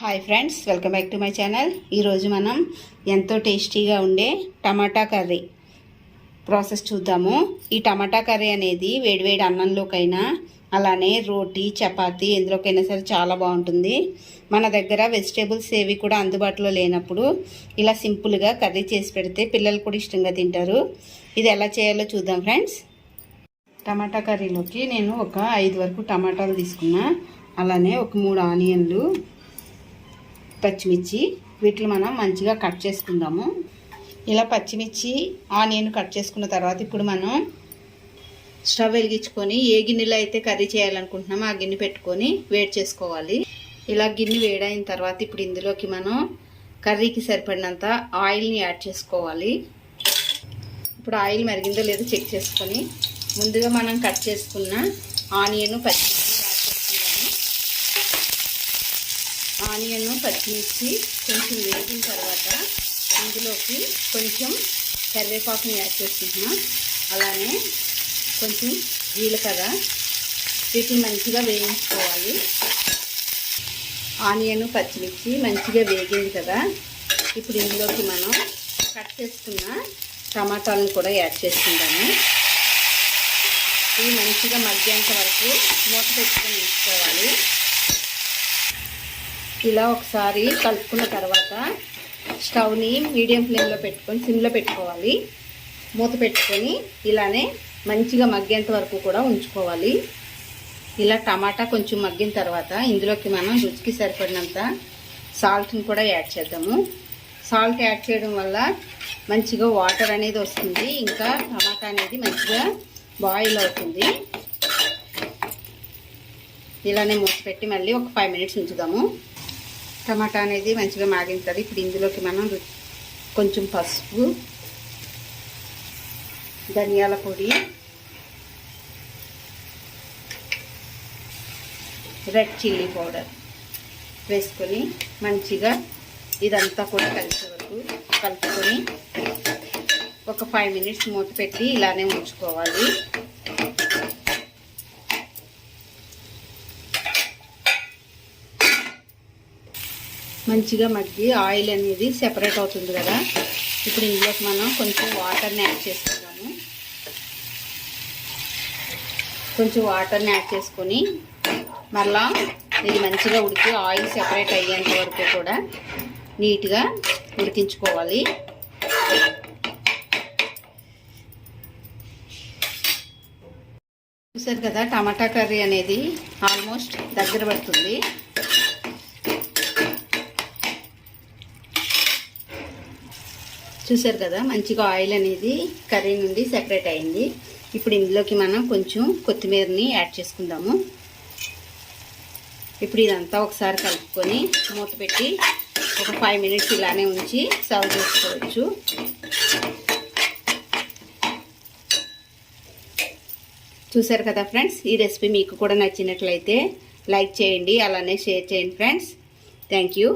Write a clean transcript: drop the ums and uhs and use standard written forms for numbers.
Hi friends, welcome back to my channel. ఈరోజు మనం ఎంతో టేస్టీగా ఉండే టమాటా కర్రీ ప్రాసెస్ చూద్దాము. ఈ టమాటా కర్రీ అనేది వేడివేడి అన్నంలోకైనా అలానే రోటీ చపాతీ ఎందులోకైనా సరే చాలా బాగుంటుంది. మన దగ్గర వెజిటేబుల్స్ ఏవి కూడా అందుబాటులో లేనప్పుడు ఇలా సింపుల్గా కర్రీ చేసి పెడితే పిల్లలు కూడా ఇష్టంగా తింటారు. ఇది ఎలా చేయాలో చూద్దాం ఫ్రెండ్స్. టమాటా కర్రీలోకి నేను ఒక 5 వరకు టమాటాలు తీసుకున్నా. అలానే ఒక 3 ఆనియన్లు, పచ్చిమిర్చి, వీటిని మనం మంచిగా కట్ చేసుకుందాము. ఇలా పచ్చిమిర్చి ఆనియన్ కట్ చేసుకున్న తర్వాత ఇప్పుడు మనం స్టవ్ వెలిగించుకొని ఏ గిన్నెలో అయితే కర్రీ చేయాలనుకుంటున్నామో ఆ గిన్నె పెట్టుకొని వేడి చేసుకోవాలి. ఇలా గిన్నె వేడైన తర్వాత ఇప్పుడు ఇందులోకి మనం కర్రీకి సరిపడినంత ఆయిల్ని యాడ్ చేసుకోవాలి. ఇప్పుడు ఆయిల్ మరిగిందో లేదో చెక్ చేసుకొని ముందుగా మనం కట్ చేసుకున్న ఆనియన్ పచ్చిమిర్చి ఆనియన్ పచ్చిమిర్చి కొంచెం వేగిన తర్వాత ఇందులోకి కొంచెం కరివేపాకుని యాడ్ చేసుకుంటున్నాం. అలానే కొంచెం జీలకర్ర, వీటిని మంచిగా వేయించుకోవాలి. ఆనియన్ పచ్చిమిర్చి మంచిగా వేగింది కదా, ఇప్పుడు ఇందులోకి మనం కట్ చేసుకున్న టమాటాలను కూడా యాడ్ చేసుకుంటాము. ఇవి మంచిగా మగ్గేంత వరకు మూత పెట్టుకొని ఉంచుకోవాలి. ఇలా ఒకసారి కలుపుకున్న తర్వాత స్టవ్ని మీడియం ఫ్లేమ్లో పెట్టుకొని సిమ్లో పెట్టుకోవాలి. మూత పెట్టుకొని ఇలానే మంచిగా మగ్గేంత వరకు కూడా ఉంచుకోవాలి. ఇలా టమాటా కొంచెం మగ్గిన తర్వాత ఇందులోకి మనం రుచికి సరిపడినంత సాల్ట్ని కూడా యాడ్ చేద్దాము. సాల్ట్ యాడ్ చేయడం వల్ల మంచిగా వాటర్ అనేది వస్తుంది, ఇంకా టమాటా అనేది మంచిగా బాయిల్ అవుతుంది. ఇలానే మూత పెట్టి మళ్ళీ ఒక 5 మినిట్స్ ఉంచుదాము. టమాటా అనేది మంచిగా మాగింటుంది. ఇప్పుడు ఇందులోకి మనం కొంచెం పసుపు, ధనియాల పొడి, రెడ్ చిల్లీ పౌడర్ వేసుకొని మంచిగా ఇదంతా కూడా కలిసే వరకు కలుపుకొని ఒక 5 మినిట్స్ మూత పెట్టి ఇలానే ఉంచుకోవాలి. మంచిగా మగ్గి ఆయిల్ అనేది సెపరేట్ అవుతుంది కదా, ఇప్పుడు ఇందులోకి మనం కొంచెం వాటర్ని యాడ్ చేసుకుందాము. కొంచెం వాటర్ని యాడ్ చేసుకొని మరలా ఇది మంచిగా ఉడికి ఆయిల్ సెపరేట్ అయ్యేంత వరకు కూడా నీట్గా ఉడికించుకోవాలి. చూసారు కదా, టమాటా కర్రీ అనేది ఆల్మోస్ట్ దగ్గర పడుతుంది. చూసారు కదా, మంచిగా ఆయిల్ అనేది కర్రీ నుండి సెపరేట్ అయింది. ఇప్పుడు ఇందులోకి మనం కొంచెం కొత్తిమీరని యాడ్ చేసుకుందాము. ఇప్పుడు ఇదంతా ఒకసారి కలుపుకొని మూత పెట్టి ఒక 5 మినిట్స్ ఇలానే ఉంచి సర్వ్ చేసుకోవచ్చు. చూసారు కదా ఫ్రెండ్స్, ఈ రెసిపీ మీకు కూడా నచ్చినట్లయితే లైక్ చేయండి, అలానే షేర్ చేయండి ఫ్రెండ్స్. Thank you.